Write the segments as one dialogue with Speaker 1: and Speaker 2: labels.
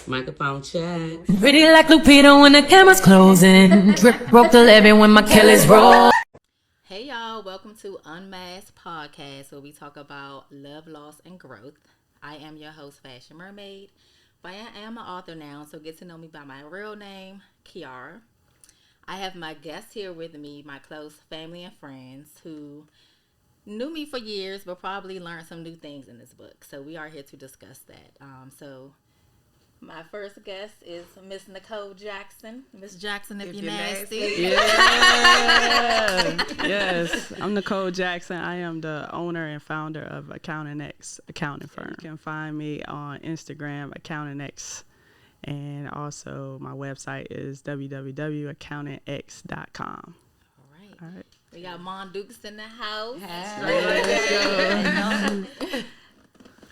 Speaker 1: Microphone check.
Speaker 2: Pretty like Lupita when the camera's closing. Drip broke the levee when my Kelly's roll.
Speaker 3: Hey y'all, welcome to Unmasked Podcast, where we talk about love, loss, and growth. I am your host, Fashion Mermaid, but I am an author now, so get to know me by my real name, Kiara. I have my guests here with me, my close family and friends who knew me for years, but probably learned some new things in this book. So we are here to discuss that. So my first guest is Miss Nicole Jackson. Miss Jackson, if you're nasty.
Speaker 4: Yes, I'm Nicole Jackson. I am the owner and founder of Accounting X accounting firm. You can find me on Instagram, Accounting X, and also my website is www.accountingx.com.
Speaker 3: All right. We got Mom Dukes in the house.
Speaker 1: Hey.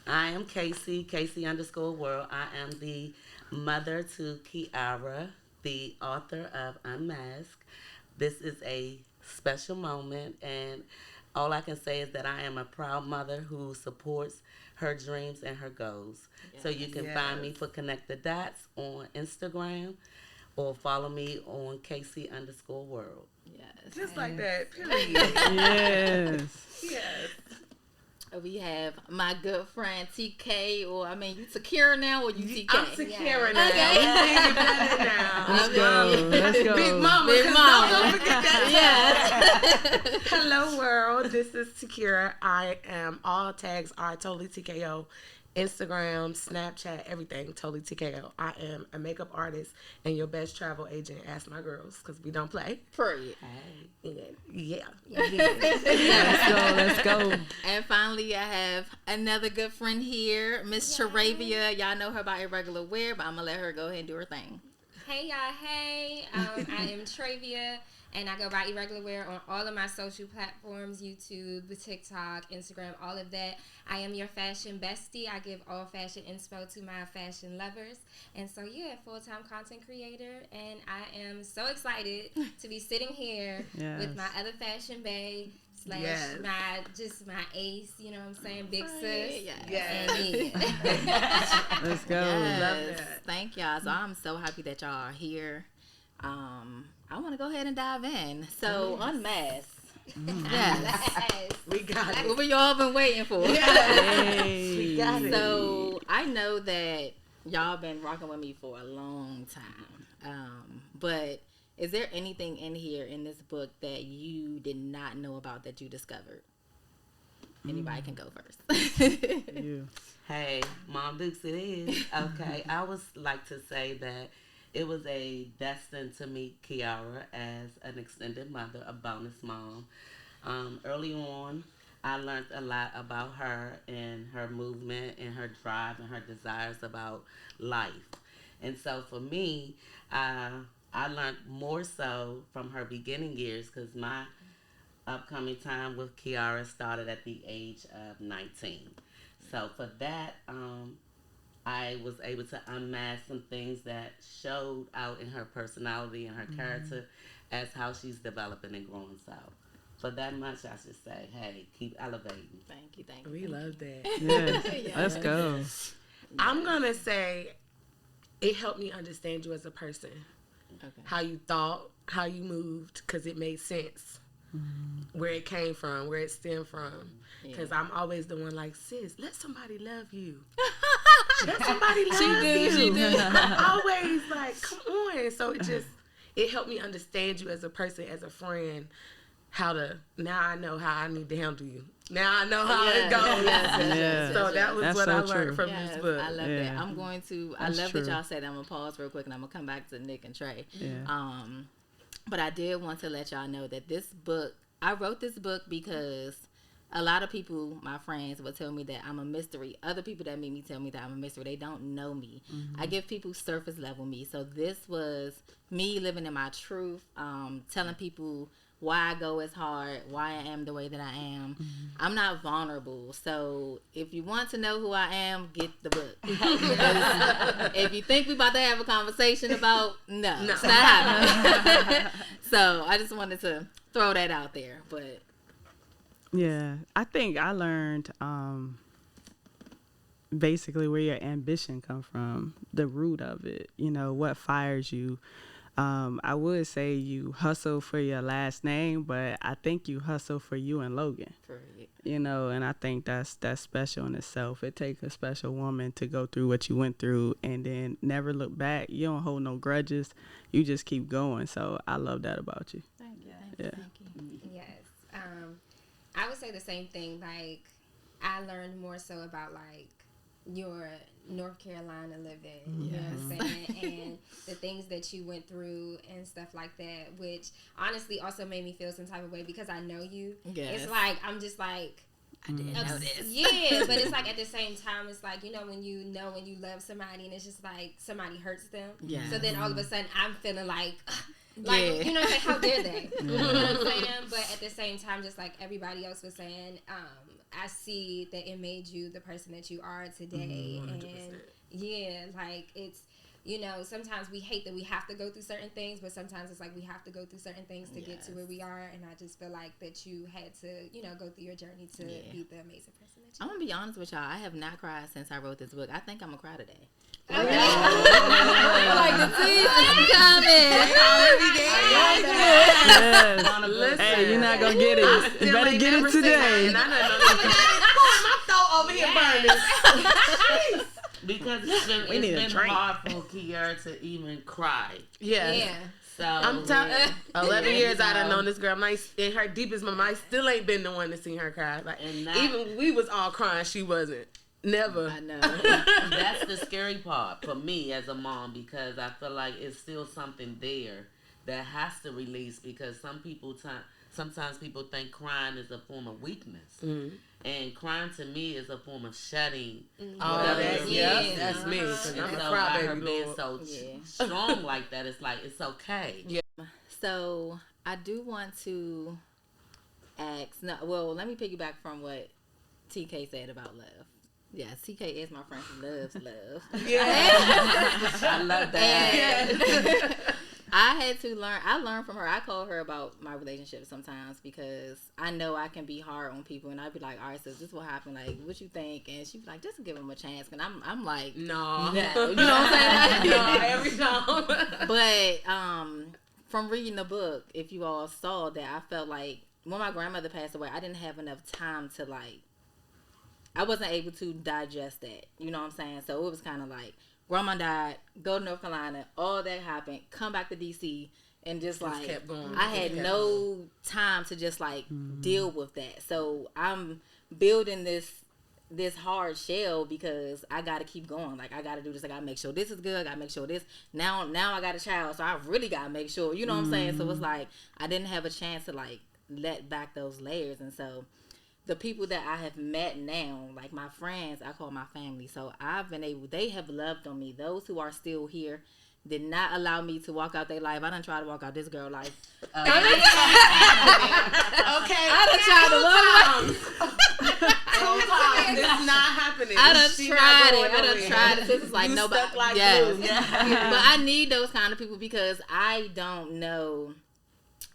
Speaker 1: I am Casey _world. I am the mother to Kiara, the author of Unmasked. This is a special moment, and all I can say is that I am a proud mother who supports her dreams and her goals. Yes. So you can find me for Connect the Dots on Instagram or follow me on Casey _world.
Speaker 3: Yes.
Speaker 5: Just like that, period.
Speaker 4: Yes.
Speaker 5: Yes.
Speaker 3: We have my good friend TK, or you Takira now, or you TK?
Speaker 5: I'm Takira now.
Speaker 3: Okay.
Speaker 4: Let's go.
Speaker 5: Big mama.
Speaker 3: Big mama.
Speaker 5: Don't forget that.
Speaker 3: Yes.
Speaker 5: Hello, world. This is Takira. I am all tags are totally TKO. Instagram, Snapchat, everything, totally TKO. I am a makeup artist and your best travel agent. Ask my girls, because we don't play.
Speaker 3: Period.
Speaker 5: Yeah.
Speaker 4: Let's go.
Speaker 3: And finally, I have another good friend here, Miss Charavia. Y'all know her by Irregular Wear, but I'm going to let her go ahead and do her thing.
Speaker 6: Hey y'all, hey. I am Travia, and I go by Irregular Wear on all of my social platforms, YouTube, TikTok, Instagram, all of that. I am your fashion bestie. I give all fashion inspo to my fashion lovers. And so, full-time content creator, and I am so excited to be sitting here with my other fashion bae, / my ace, you know what I'm saying, big sis.
Speaker 5: Yes.
Speaker 6: And
Speaker 4: Let's go.
Speaker 3: Yes.
Speaker 5: Love that.
Speaker 3: Thank y'all. So I'm so happy that y'all are here. I want to go ahead and dive in. So, Unmasked. Yes.
Speaker 5: We got it.
Speaker 3: What y'all been waiting for?
Speaker 4: Hey.
Speaker 5: We got it.
Speaker 3: So, I know that y'all been rocking with me for a long time. But is there anything in here in this book that you did not know about that you discovered? Anybody can go first.
Speaker 4: You.
Speaker 1: Hey, Mom Dukes it is. Okay, I would like to say that it was a destined to meet Kiara as an extended mother, a bonus mom. Early on, I learned a lot about her and her movement and her drive and her desires about life. And so for me, I learned more so from her beginning years, because my upcoming time with Kiara started at the age of 19. So for that, I was able to unmask some things that showed out in her personality and her character as how she's developing and growing. So for that much, I should say, hey, keep elevating.
Speaker 3: Thank you.
Speaker 5: We love that.
Speaker 4: Yes. Let's go.
Speaker 5: I'm going to say it helped me understand you as a person.
Speaker 3: Okay.
Speaker 5: How you thought, how you moved, because it made sense. Where it came from, where it stemmed from. Because I'm always the one like, sis, let somebody love you. Let somebody love you.
Speaker 3: She do.
Speaker 5: I'm always like, come on. So it helped me understand you as a person, as a friend, now I know how I need to handle you. Now I know how it goes.
Speaker 4: Yes.
Speaker 5: So that was
Speaker 4: That's
Speaker 5: what
Speaker 4: so
Speaker 5: I learned
Speaker 4: true.
Speaker 5: from this book.
Speaker 3: I love that. I'm going to, I love
Speaker 4: true.
Speaker 3: that y'all said that. I'm going to pause real quick and I'm going to come back to Nick and Trey.
Speaker 4: Yeah.
Speaker 3: But I did want to let y'all know that this book, I wrote this book because a lot of people, my friends, will tell me that I'm a mystery. Other people that meet me tell me that I'm a mystery. They don't know me. I give people surface level me. So this was me living in my truth, telling people why I go as hard, why I am the way that I am. I'm not vulnerable. So if you want to know who I am, get the book. If you think we about to have a conversation about, no. It's not happening. So I just wanted to throw that out there. But
Speaker 4: Yeah, I think I learned basically where your ambition come from, the root of it, you know, what fires you. I would say you hustle for your last name, but I think you hustle for you and Logan. You know, and I think that's special in itself. It takes a special woman to go through what you went through and then never look back. You don't hold no grudges. You just keep going. So I love that about you.
Speaker 3: Thank you.
Speaker 4: Yeah.
Speaker 3: Thank you.
Speaker 6: Yes. I would say the same thing. Like, I learned more so about, like, your North Carolina living, you know what I'm saying, and the things that you went through and stuff like that, which honestly also made me feel some type of way because I know you.
Speaker 3: Yes.
Speaker 6: It's like, I'm just like,
Speaker 3: I didn't know this.
Speaker 6: Yeah, but it's like at the same time, it's like, you know when you love somebody and it's just like somebody hurts them.
Speaker 3: Yeah.
Speaker 6: So then all of a sudden I'm feeling like you know what I'm saying, how dare they? You know what I'm saying? But at the same time, just like everybody else was saying, I see that it made you the person that you are today. 100%. And yeah, like it's, you know, sometimes we hate that we have to go through certain things, but sometimes it's like we have to go through certain things to get to where we are. And I just feel like that you had to, you know, go through your journey to be the amazing person that you are.
Speaker 3: I'm gonna be honest with y'all. I have not cried since I wrote this book. I think I'm gonna cry today.
Speaker 6: Okay.
Speaker 3: Like the season's coming.
Speaker 4: Yes. Hey, you're not gonna get it. You better get it today.
Speaker 5: My throat over here burning.
Speaker 1: Because it's been hard for Kiara to even cry.
Speaker 5: Yeah.
Speaker 1: So
Speaker 5: I'm telling 11 years I done known this girl. In her deepest moment, I still ain't been the one to see her cry. Like, even we was all crying, she wasn't. Never.
Speaker 3: I know.
Speaker 1: That's the scary part for me as a mom, because I feel like it's still something there that has to release, because sometimes people think crying is a form of weakness. Mm-hmm. And crying to me is a form of shedding.
Speaker 5: That's me. I'm a crybaby.
Speaker 1: Her being so strong like that, it's like, it's okay.
Speaker 5: Yeah.
Speaker 3: So I do want to ask. Let me piggyback from what TK said about love. Yeah, TK is my friend who loves love.
Speaker 5: Yeah.
Speaker 1: I love that.
Speaker 3: I learned from her. I call her about my relationship sometimes because I know I can be hard on people, and I'd be like, all right, so this will happen. Like, what you think? And she'd be like, just give him a chance. And I'm like, no. You know what I'm saying?
Speaker 5: No, every time.
Speaker 3: But from reading the book, if you all saw that, I felt like when my grandmother passed away, I didn't have enough time to, like, I wasn't able to digest that. You know what I'm saying? So it was kind of like, grandma died, go to North Carolina, all that happened, come back to DC, and just like,
Speaker 5: kept going.
Speaker 3: I had no time to just like deal with that. So I'm building this hard shell because I got to keep going. Like, I got to do this. I got to make sure this is good. I got to make sure this. Now I got a child, so I really got to make sure. You know what I'm saying? So it's like, I didn't have a chance to like let back those layers. And so the people that I have met now, like my friends, I call my family. So they have loved on me. Those who are still here did not allow me to walk out their life. I done tried to walk out this girl life.
Speaker 5: Okay.
Speaker 3: I done tried to walk.
Speaker 5: 2 times. It's not happening.
Speaker 3: I done tried it. This is like nobody.
Speaker 5: Stuck like
Speaker 3: yes.
Speaker 5: yeah.
Speaker 3: But I need those kind of people because I don't know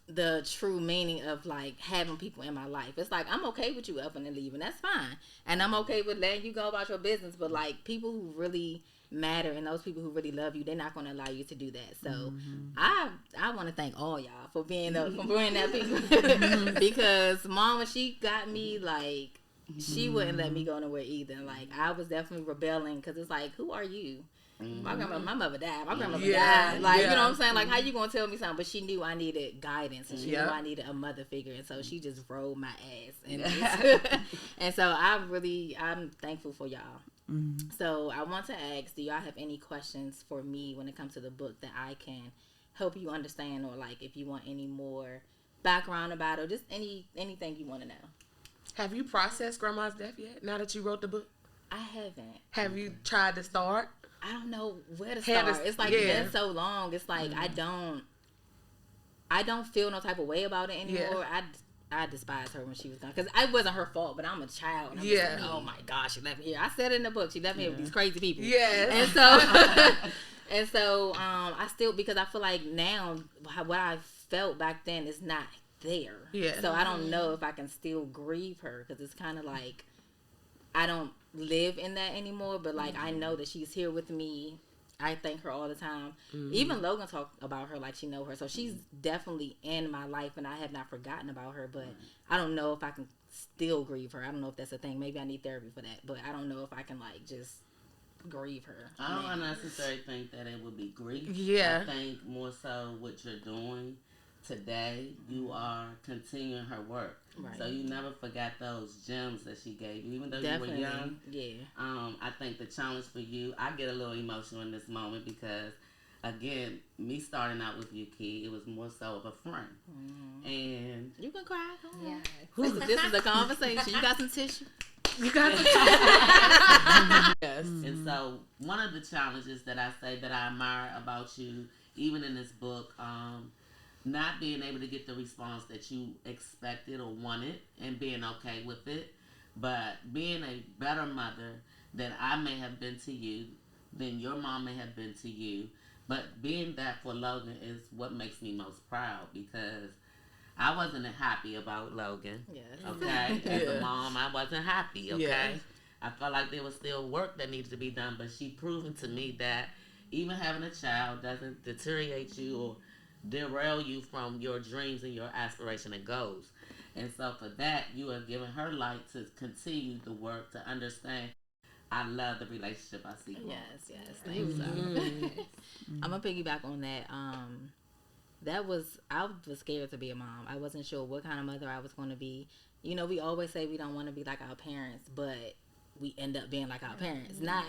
Speaker 3: the true meaning of like having people in my life. It's like, I'm okay with you up and leaving, that's fine, and I'm okay with letting you go about your business, but like people who really matter and those people who really love you, they're not going to allow you to do that. So I want to thank all y'all for being that people because mom, when she got me, like she wouldn't let me go nowhere either. Like I was definitely rebelling because it's like, who are you? My mother died. My grandmother died. Like, you know what I'm saying? Like, how you gonna tell me something? But she knew I needed guidance, and she knew I needed a mother figure, and so she just rolled my ass. And so I'm thankful for y'all. So I want to ask, do y'all have any questions for me when it comes to the book that I can help you understand, or like if you want any more background about it, or just anything you want to know?
Speaker 5: Have you processed grandma's death yet? Now that you wrote the book,
Speaker 3: I haven't.
Speaker 5: Have you tried to start?
Speaker 3: I don't know where to start. It's like been so long. It's like I don't feel no type of way about it anymore. I despise her when she was gone because it wasn't her fault, but I'm a child. And I'm just like, oh my gosh, she left me here. I said it in the book. She left me here with these crazy people.
Speaker 5: Yeah.
Speaker 3: And so I still, because I feel like now what I felt back then is not there.
Speaker 5: Yeah.
Speaker 3: So I don't know if I can still grieve her because it's kind of like I don't live in that anymore, but like I know that she's here with me. I thank her all the time. Even Logan talk about her like she know her, so she's definitely in my life, and I have not forgotten about her. But I don't know if I can still grieve her. I don't know if that's a thing. Maybe I need therapy for that, but I don't know if I can like just grieve her.
Speaker 1: I don't necessarily think that it would be grief.
Speaker 5: Yeah.
Speaker 1: I think more so what you're doing today, you are continuing her work.
Speaker 3: Right.
Speaker 1: So you never forgot those gems that she gave you, even though
Speaker 3: Definitely.
Speaker 1: you were young.
Speaker 3: Yeah.
Speaker 1: I think the challenge for you, I get a little emotional in this moment because, again, me starting out with you, Key, it was more so of a friend. And
Speaker 3: You can cry. Come on.
Speaker 6: Yeah.
Speaker 3: This is a conversation. You got some tissue?
Speaker 5: You got to Yes.
Speaker 1: And so one of the challenges that I say that I admire about you, even in this book, not being able to get the response that you expected or wanted and being okay with it, but being a better mother than I may have been to you, than your mom may have been to you, but being that for Logan is what makes me most proud, because I wasn't happy about Logan.
Speaker 3: Yes.
Speaker 1: Okay? As a mom, I wasn't happy, okay?
Speaker 5: Yeah.
Speaker 1: I felt like there was still work that needed to be done, but she proven to me that even having a child doesn't deteriorate you or derail you from your dreams and your aspiration and goals. And so for that, you are giving her light to continue the work, to understand. I love the relationship I see.
Speaker 3: Yes. Thanks. I'm gonna piggyback on that. I was scared to be a mom. I wasn't sure what kind of mother I was going to be. You know, we always say we don't want to be like our parents, but we end up being like our parents. Not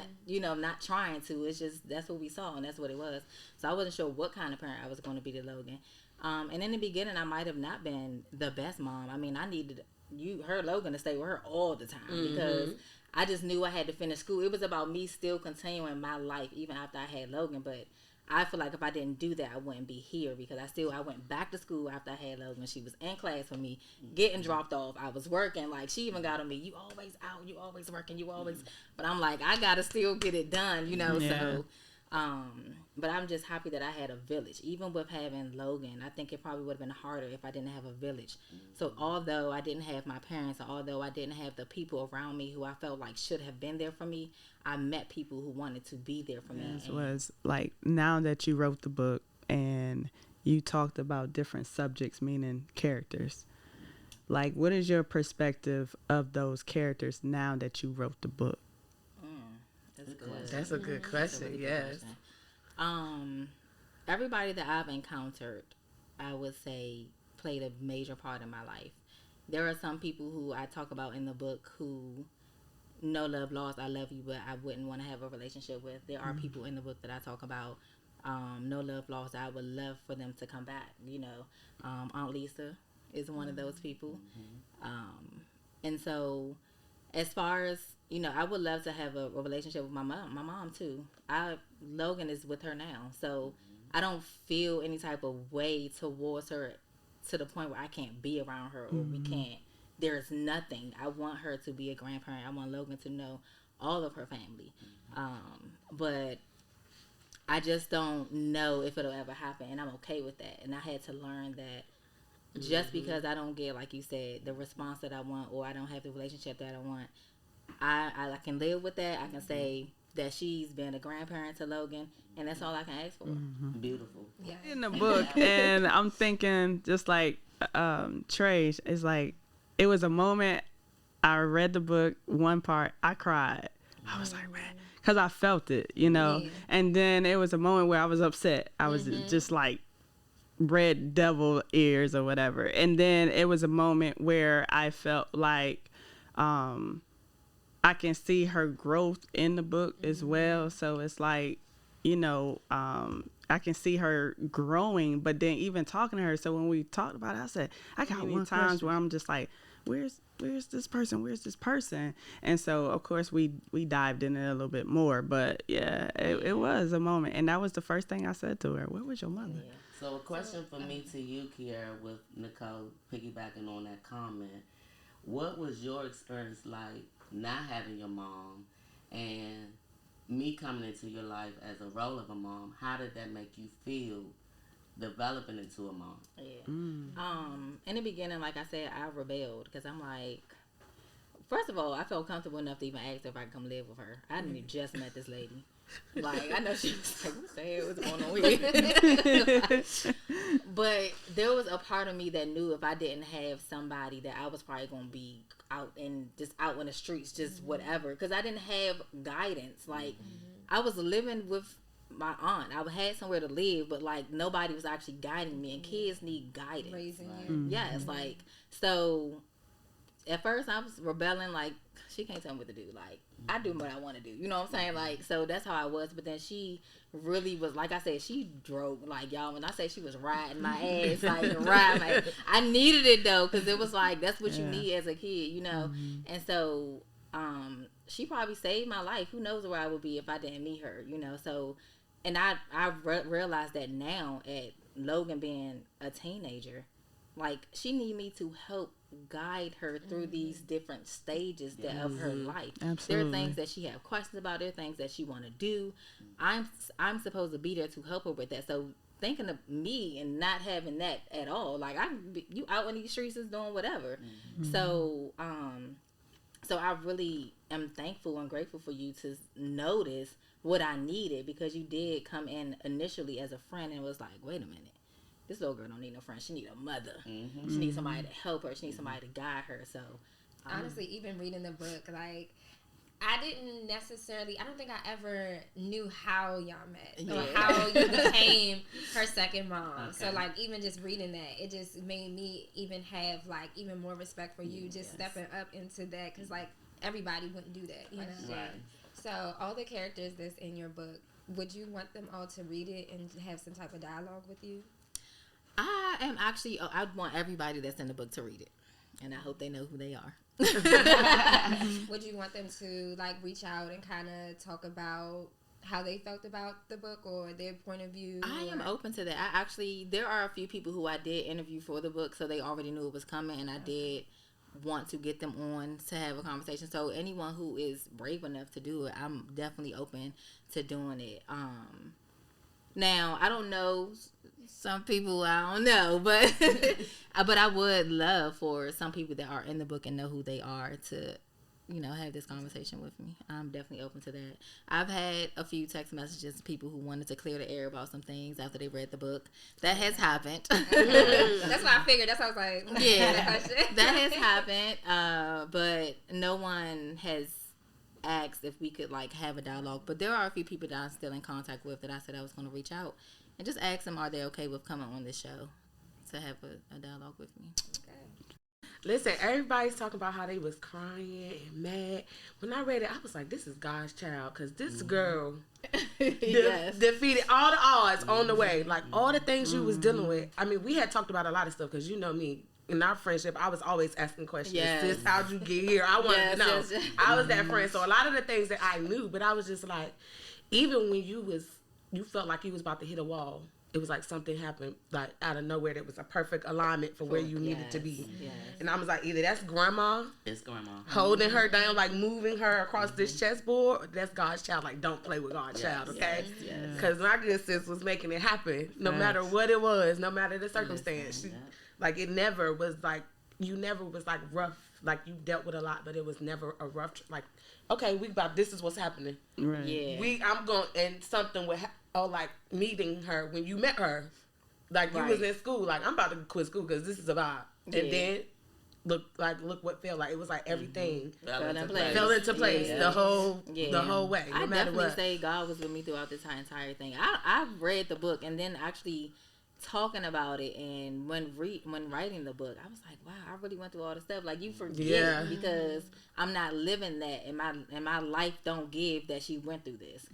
Speaker 3: trying to. It's just that's what we saw and that's what it was. So I wasn't sure what kind of parent I was going to be to Logan. And in the beginning, I might have not been the best mom. I mean, I needed Logan to stay with her all the time because I just knew I had to finish school. It was about me still continuing my life even after I had Logan, but I feel like if I didn't do that, I wouldn't be here because I went back to school after I had Logan. She was in class with me, getting dropped off. I was working. Like, she even got on me, you always out, you always working, you always. But I'm like, I got to still get it done, so. But I'm just happy that I had a village. Even with having Logan, I think it probably would have been harder if I didn't have a village. So although I didn't have my parents, or although I didn't have the people around me who I felt like should have been there for me, I met people who wanted to be there for me.
Speaker 4: It was like, now that you wrote the book and you talked about different subjects, meaning characters, like, what is your perspective of those characters now that you wrote the book?
Speaker 3: That's good.
Speaker 5: That's a good question.
Speaker 3: Really good
Speaker 5: Yes.
Speaker 3: question. Everybody that I've encountered, I would say, played a major part in my life. There are some people who I talk about in the book who, no love lost, I love you, but I wouldn't want to have a relationship with. There are people in the book that I talk about, no love lost, I would love for them to come back. Aunt Lisa is one of those people. And so, as far as, I would love to have a relationship with my mom too. Logan is with her now, so I don't feel any type of way towards her to the point where I can't be around her or we can't. There's nothing. I want her to be a grandparent. I want Logan to know all of her family. But I just don't know if it'll ever happen, and I'm okay with that. And I had to learn that just because I don't get, like you said, the response that I want, or I don't have the relationship that I want, I can live with that. I can say that she's been a grandparent to Logan, and that's all I can ask for.
Speaker 1: Beautiful.
Speaker 6: Yeah.
Speaker 4: In the book, and I'm thinking, just like Trey, it's like, it was a moment I read the book, one part, I cried. I was like, man, because I felt it,
Speaker 6: Yeah.
Speaker 4: And then it was a moment where I was upset. I was just like red devil ears or whatever. And then it was a moment where I felt like I can see her growth in the book as well. So it's like, I can see her growing, but then even talking to her. So when we talked about it, I said, I got one times where I'm just like, where's this person? Where's this person? And so, of course, we dived in it a little bit more. But, yeah, it was a moment. And that was the first thing I said to her. Where was your mother?
Speaker 1: Yeah. So a question for me to you, Kiara, with Nicole, piggybacking on that comment. What was your experience like not having your mom and me coming into your life as a role of a mom? How did that make you feel developing into a mom?
Speaker 3: Yeah. In the beginning, like I said, I rebelled because I'm like, First of all, I felt comfortable enough to even ask her if I could come live with her. I didn't even just met this lady. Like, I know she was like, what the hell was going on here? But there was a part of me that knew if I didn't have somebody that I was probably going to be out in the streets, just whatever. Because I didn't have guidance. Like, I was living with my aunt. I had somewhere to live, but like nobody was actually guiding me, and kids need guidance.
Speaker 6: Raising you.
Speaker 3: Yes, like, so at first I was rebelling, like, she can't tell me what to do. Like, I do what I want to do. You know what I'm saying? Like, so that's how I was. But then she really was, like I said, she drove, like, y'all, when I say she was riding my ass, like, I needed it, though, because it was like, that's what you need as a kid, you know? And so, she probably saved my life. Who knows where I would be if I didn't meet her, you know? So, and I realized that now at Logan being a teenager, like, she need me to help guide her through these different stages of her life.
Speaker 4: Absolutely.
Speaker 3: There are things that she have questions about. There are things that she want to do. I'm supposed to be there to help her with that. So thinking of me and not having that at all, like, you out in these streets is doing whatever. So I really am thankful and grateful for you to notice what I needed, because you did come in initially as a friend and was like, wait a minute. This little girl don't need no friend. She need a mother. She needs somebody to help her. She needs somebody to guide her. So,
Speaker 6: honestly, even reading the book, like, I don't think I ever knew how y'all met or how you became her second mom. Okay. So, like, even just reading that, it just made me even have, like, even more respect for you just stepping up into that, because, like, everybody wouldn't do that, you know?
Speaker 1: Right.
Speaker 6: So, all the characters that's in your book, would you want them all to read it and have some type of dialogue with you?
Speaker 3: I want everybody that's in the book to read it, and I hope they know who they are.
Speaker 6: Would you want them to, like, reach out and kind of talk about how they felt about the book or their point of view?
Speaker 3: I am open to that. There are a few people who I did interview for the book, so they already knew it was coming, and I did want to get them on to have a conversation. So anyone who is brave enough to do it, I'm definitely open to doing it. Now, I don't know, some people I don't know, but but I would love for some people that are in the book and know who they are to, you know, have this conversation with me. I'm definitely open to that. I've had a few text messages, people who wanted to clear the air about some things after they read the book. That has happened.
Speaker 6: That's what I figured. That's what I was like,
Speaker 3: yeah, that has happened. But no one has asked if we could, like, have a dialogue. But there are a few people that I'm still in contact with that I said I was going to reach out and just ask them, are they okay with coming on this show to have a dialogue with me?
Speaker 5: Listen, everybody's talking about how they was crying and mad. When I read it, I was like, this is God's child, because this girl defeated all the odds on the way. Like, all the things you was dealing with. I mean, we had talked about a lot of stuff, because you know me. In our friendship, I was always asking questions. Sis, how'd you get here? I wanted to know. I was that friend. So a lot of the things that I knew, but I was just like, even when you felt like you was about to hit a wall, it was like something happened, like, out of nowhere. That was a perfect alignment for where you needed to be. And I was like, either that's grandma.
Speaker 1: It's grandma.
Speaker 5: Holding her down, like moving her across this chessboard. Or that's God's child. Like, don't play with God's child, okay? Because my good sis was making it happen. No matter what it was, no matter the circumstance. Like, it never was like, you never was like rough. Like, you dealt with a lot, but it was never a rough, like, okay, this is what's happening.
Speaker 4: Right.
Speaker 3: Yeah.
Speaker 5: I'm going, and something would like meeting her when you met her. Like, you was in school, like, I'm about to quit school because this is a vibe. And then, look what felt like. It was like everything fell into place the whole way. No
Speaker 3: I
Speaker 5: matter
Speaker 3: definitely
Speaker 5: what.
Speaker 3: say God was with me throughout this entire thing. I've read the book, and then actually talking about it, and when writing the book, I was like, wow, I really went through all the stuff. Like, you forget because I'm not living that, and my life don't give that she went through this.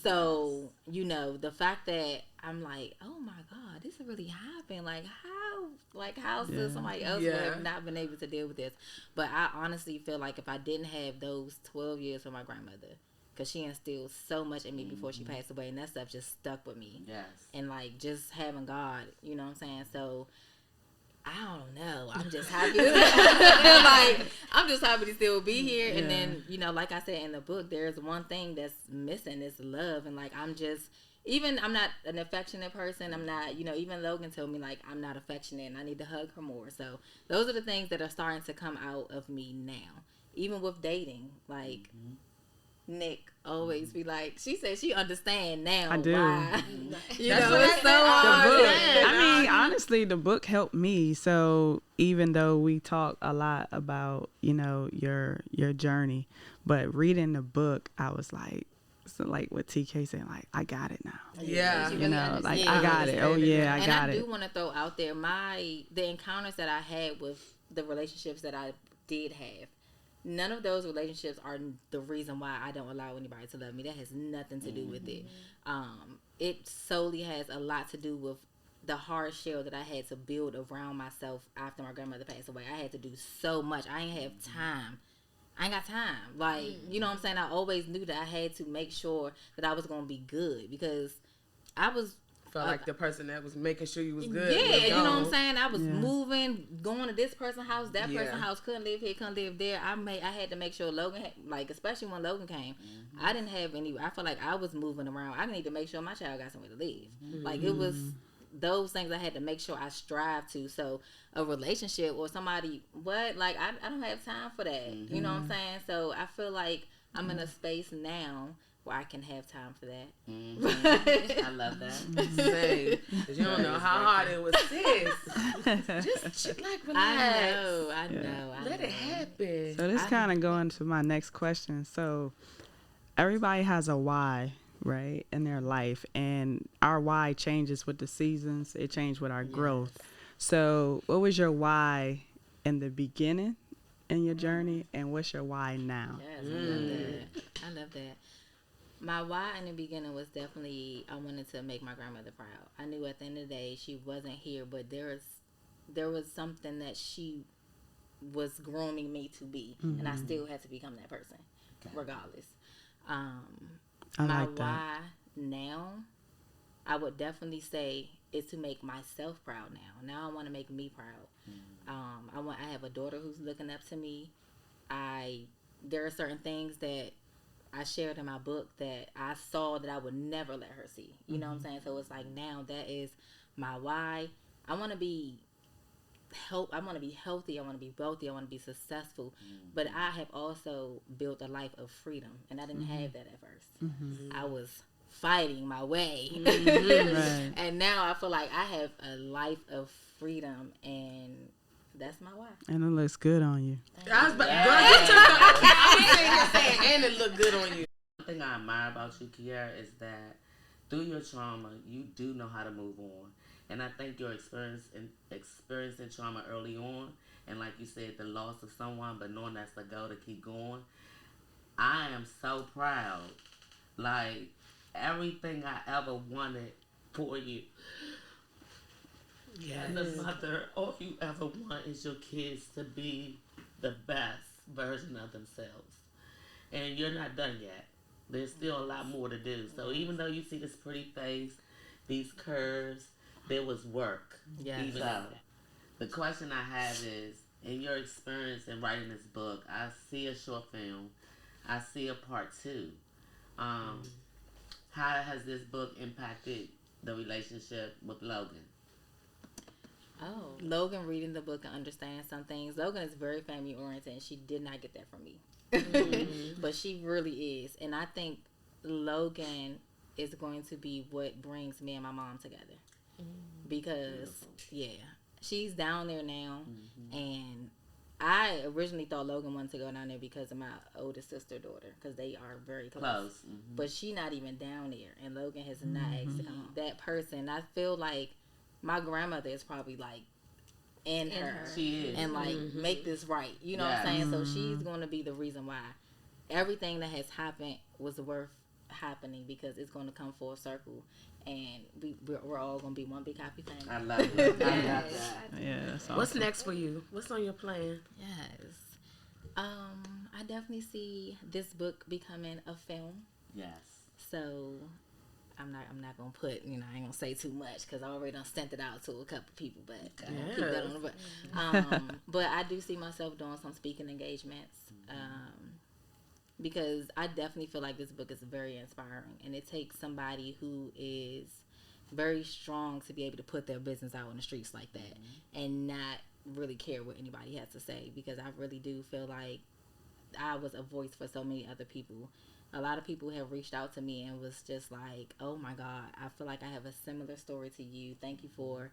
Speaker 3: So, you know, the fact that I'm like, oh my God, this really happened. How does somebody else would have not been able to deal with this? But I honestly feel like if I didn't have those 12 years with my grandmother, because she instilled so much in me before she passed away, and that stuff just stuck with me.
Speaker 1: Yes.
Speaker 3: And, like, just having God, you know what I'm saying? So, I don't know. I'm just happy. I'm just happy to still be here. And then, you know, like I said in the book, there's one thing that's missing, is love. And, like, I'm not an affectionate person. I'm not, you know, even Logan told me, like, I'm not affectionate and I need to hug her more. So, those are the things that are starting to come out of me now. even with dating, like Nick always be like, she said she understand now.
Speaker 4: I do.
Speaker 3: Why. You
Speaker 5: That's
Speaker 3: know,
Speaker 5: what
Speaker 3: it's
Speaker 5: I
Speaker 3: so
Speaker 5: said.
Speaker 3: hard.
Speaker 4: book.
Speaker 5: Yeah.
Speaker 4: I mean, honestly, the book helped me. So even though we talk a lot about, you know, your journey, but reading the book, I was like, so like what TK said, like, I got it now.
Speaker 5: Yeah.
Speaker 3: She
Speaker 4: You
Speaker 3: really
Speaker 4: know, like,
Speaker 3: understands.
Speaker 4: I got it. Oh yeah, I
Speaker 3: And
Speaker 4: got
Speaker 3: I
Speaker 4: it.
Speaker 3: do want to throw out there the encounters that I had with the relationships that I did have. None of those relationships are the reason why I don't allow anybody to love me. That has nothing to do with it. It solely has a lot to do with the hard shell that I had to build around myself after my grandmother passed away. I had to do so much. I ain't have time. I ain't got time. Like, you know what I'm saying? I always knew that I had to make sure that I was going to be good because I was...
Speaker 5: Felt like the person that was making sure you was good.
Speaker 3: Yeah,
Speaker 5: was
Speaker 3: you know what I'm
Speaker 5: gone.
Speaker 3: saying? I was moving, going to this person's house, that
Speaker 5: Yeah.
Speaker 3: person's house, couldn't live here, couldn't live there. I had to make sure Logan had, like, especially when Logan came, I didn't have any, I felt like I was moving around. I need to make sure my child got somewhere to live. Like, it was those things I had to make sure I strive to. So a relationship or somebody, like, I don't have time for that. You know what I'm saying? So I feel like I'm in a space now where I can have time for that.
Speaker 1: I love that.
Speaker 5: Same. 'Cause you don't know how hard it was, sis. Just like relax.
Speaker 3: I know.
Speaker 5: Let it happen.
Speaker 4: So this kind of going to my next question. So everybody has a why, right, in their life, and our why changes with the seasons. It changed with our growth. So what was your why in the beginning in your journey, and what's your why now?
Speaker 3: Yes, I love that. My why in the beginning was definitely I wanted to make my grandmother proud. I knew at the end of the day she wasn't here, but there was something that she was grooming me to be, and I still had to become that person, regardless.
Speaker 4: I
Speaker 3: My
Speaker 4: like that.
Speaker 3: why now, I would definitely say, is to make myself proud now. Now I want to make me proud. I have a daughter who's looking up to me. There are certain things that I shared in my book that I saw that I would never let her see. You know what I'm saying? So it's like now that is my why. I want to be I want to be healthy. I want to be wealthy. I want to be successful. But I have also built a life of freedom, and I didn't have that at first. I was fighting my way,
Speaker 4: Right.
Speaker 3: and now I feel like I have a life of freedom, and that's my why.
Speaker 4: And it looks good on you.
Speaker 5: I was about I was sitting here saying, and it looked good on you.
Speaker 1: One thing I admire about you, Kiara, is that through your trauma, you do know how to move on. And I think your experiencing trauma early on, and like you said, the loss of someone, but knowing that's the goal to keep going, I am so proud. Like, everything I ever wanted for you. As a mother, all you ever want is your kids to be the best version of themselves. And you're not done yet. There's still a lot more to do. So even though you see this pretty face, these curves, there was work.
Speaker 3: Yes.
Speaker 1: Even so, the question I have is, in your experience in writing this book, I see a short film. I see a part 2. How has this book impacted the relationship with Logan?
Speaker 3: Oh, Logan reading the book and understand some things. Logan is very family oriented, and she did not get that from me. But she really is. And I think Logan is going to be what brings me and my mom together. Because, she's down there now. And I originally thought Logan wanted to go down there because of my oldest sister daughter, because they are very close. But she not even down there. And Logan has not asked to come. That person, I feel like my grandmother is probably like in her.
Speaker 1: She is.
Speaker 3: And like make this right. You know what I'm saying? So she's going to be the reason why everything that has happened was worth happening, because it's going to come full circle, and we're all going to be one big happy family.
Speaker 1: I love it. I love that.
Speaker 4: Yeah, that's awesome.
Speaker 5: What's next for you? What's on your plan?
Speaker 3: Yes. I definitely see this book becoming a film.
Speaker 1: Yes.
Speaker 3: So I'm not gonna put, I ain't gonna say too much because I already done sent it out to a couple people, but I'm gonna keep that on the book. But I do see myself doing some speaking engagements, because I definitely feel like this book is very inspiring, and it takes somebody who is very strong to be able to put their business out on the streets like that and not really care what anybody has to say, because I really do feel like I was a voice for so many other people. A lot of people have reached out to me and was just like, oh my God, I feel like I have a similar story to you. Thank you for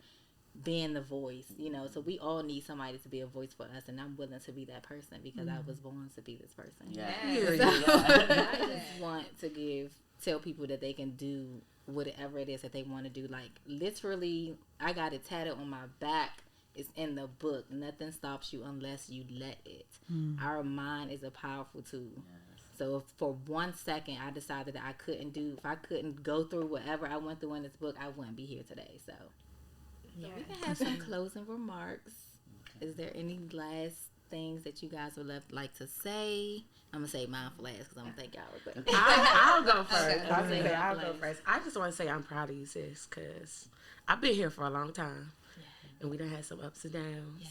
Speaker 3: being the voice, you know. So we all need somebody to be a voice for us, and I'm willing to be that person because I was born to be this person. I just want to tell people that they can do whatever it is that they want to do. Like, literally, I got it tatted on my back. It's in the book. Nothing stops you unless you let it. Our mind is a powerful tool. So if for 1 second I decided that if I couldn't go through whatever I went through in this book, I wouldn't be here today. So we can have some closing remarks. Is there any last things that you guys would like to say? I'm gonna say mine for last because I'm gonna think y'all real quick.
Speaker 5: I'll go first. I'll go first. I just want to say I'm proud of you, sis, because I've been here for a long time, and we done had some ups and downs.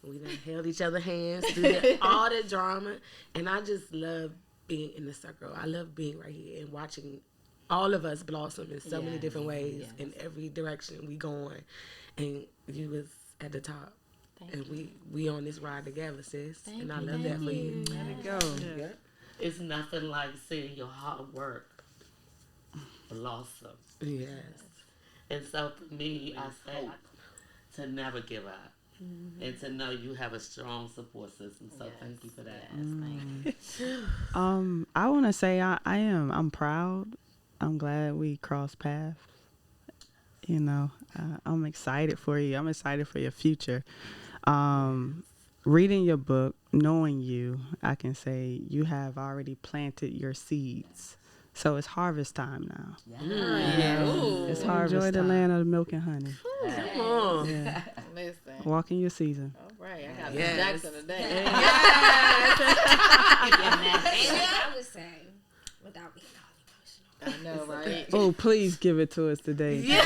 Speaker 5: And we done held each other hands through all the drama, and I just love being in the circle. I love being right here and watching all of us blossom in so many different ways in every direction we going. And you was at the top. And we on this ride together, sis. And I love that for you.
Speaker 4: Let it go.
Speaker 1: Yeah. It's nothing like seeing your hard work blossom.
Speaker 5: Yes.
Speaker 1: And so for me, I say to never give up. And to know you have a strong support system. So thank you for that.
Speaker 4: I want to say I'm proud. I'm glad we crossed paths. You know, I'm excited for you. I'm excited for your future. Reading your book, knowing you, I can say you have already planted your seeds. So it's harvest time now. It's harvest time. Enjoy the land of the milk and honey.
Speaker 5: Come on.
Speaker 4: Yeah.
Speaker 3: Listen.
Speaker 4: Walk in your season.
Speaker 3: All right, I got Jackson today.
Speaker 6: I would say, without being all emotional.
Speaker 3: I know, right?
Speaker 4: Oh, please give it to us today.
Speaker 6: Yes.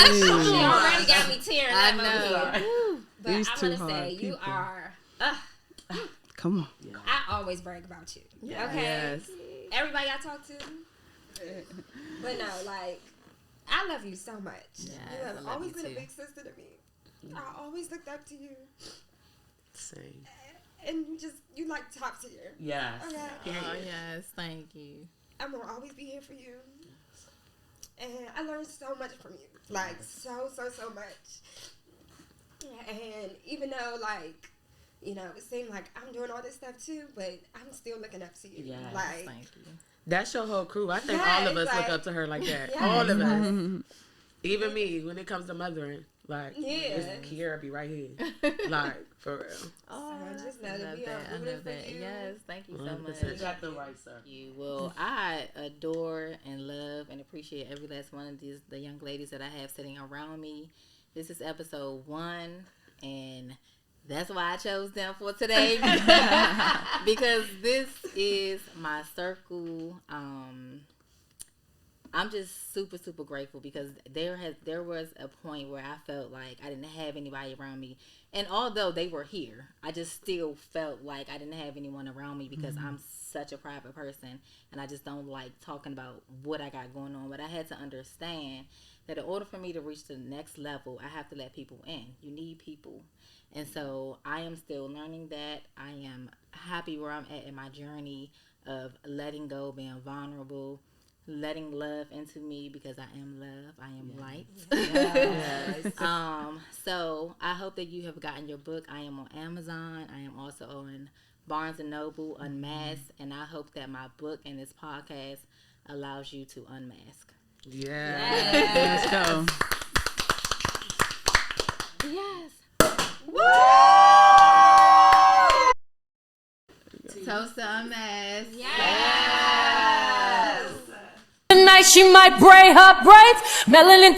Speaker 6: She already got me tearing up.
Speaker 3: I know.
Speaker 6: But
Speaker 4: These
Speaker 6: I want
Speaker 4: two
Speaker 6: to
Speaker 4: hard
Speaker 6: say, you
Speaker 4: people.
Speaker 6: are...
Speaker 4: Come on.
Speaker 6: I always brag about you.
Speaker 3: Yes.
Speaker 6: Okay?
Speaker 3: Yes.
Speaker 6: Everybody I talk to. But no, like, I love you so much.
Speaker 3: Yes,
Speaker 6: you have always been
Speaker 3: too.
Speaker 6: a big sister to me. I always looked up to you.
Speaker 5: Same.
Speaker 6: And you like top tier.
Speaker 1: Yes.
Speaker 6: Okay.
Speaker 3: Oh, yes. Thank you.
Speaker 6: I'm going to always be here for you. And I learned so much from you. Like, so much. And even though, like, you know, it seemed like I'm doing all this stuff too, but I'm still looking up to you.
Speaker 1: Yes.
Speaker 6: Like,
Speaker 3: Thank you.
Speaker 5: That's your whole crew. I think all of us look up to her like that.
Speaker 6: Yes.
Speaker 5: All of us. Even me, when it comes to mothering. Like,
Speaker 6: Yeah.
Speaker 5: Kiara be right here. Like, for real.
Speaker 3: Oh,
Speaker 6: So just know
Speaker 3: I
Speaker 6: that
Speaker 3: love
Speaker 6: we are
Speaker 3: that. I
Speaker 6: rooting
Speaker 3: love
Speaker 6: for
Speaker 3: that.
Speaker 6: you.
Speaker 3: Yes, thank you so
Speaker 5: 100%.
Speaker 3: much.
Speaker 1: You got the right circle.
Speaker 3: You. Well, I adore and love and appreciate every last one of the young ladies that I have sitting around me. This is episode 1, and that's why I chose them for today because this is my circle. I'm just super grateful because there was a point where I felt like I didn't have anybody around me, and although they were here, I just still felt like I didn't have anyone around me because I'm such a private person and I just don't like talking about what I got going on. But I had to understand that in order for me to reach the next level, I have to let people in. You need people. And so I am still learning that. I am happy where I'm at in my journey of letting go, being vulnerable, letting love into me because I am love. I am light.
Speaker 1: Yes.
Speaker 3: So I hope that you have gotten your book. I am on Amazon. I am also on Barnes & Noble, Unmasked. And I hope that my book and this podcast allows you to unmask.
Speaker 5: Yeah.
Speaker 4: Let's go.
Speaker 3: Yes. Toast to Unmasked.
Speaker 6: Yes.
Speaker 2: Tonight she might braid her braids, melanin